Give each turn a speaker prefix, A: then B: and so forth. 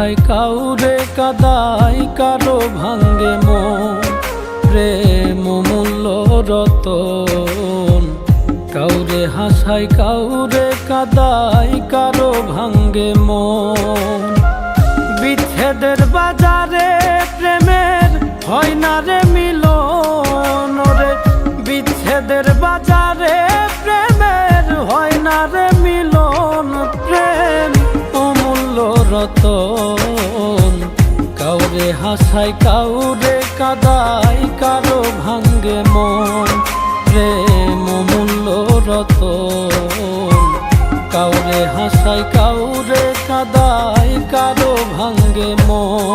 A: হাসায় কাউরে কাদায় কারো ভাঙ্গে মন। প্রেম মূল্য রতন, কাউরে হাসায় কাউরে কাদায় কারো ভাঙ্গে মন। বিচ্ছেদের বাজারে প্রেমের হয় না রে মিলন রে, বিচ্ছেদের বাজারে প্রেমের হয় না রে মিলন। প্রেম অমূল্য রতন, কাউরে হাসায় কাউরে কাদায় কারো ভাঙ্গে মন। প্রেম অমূল্য রতন, কাউরে হাসায় কাউরে কাদায় কারো ভাঙ্গে মন।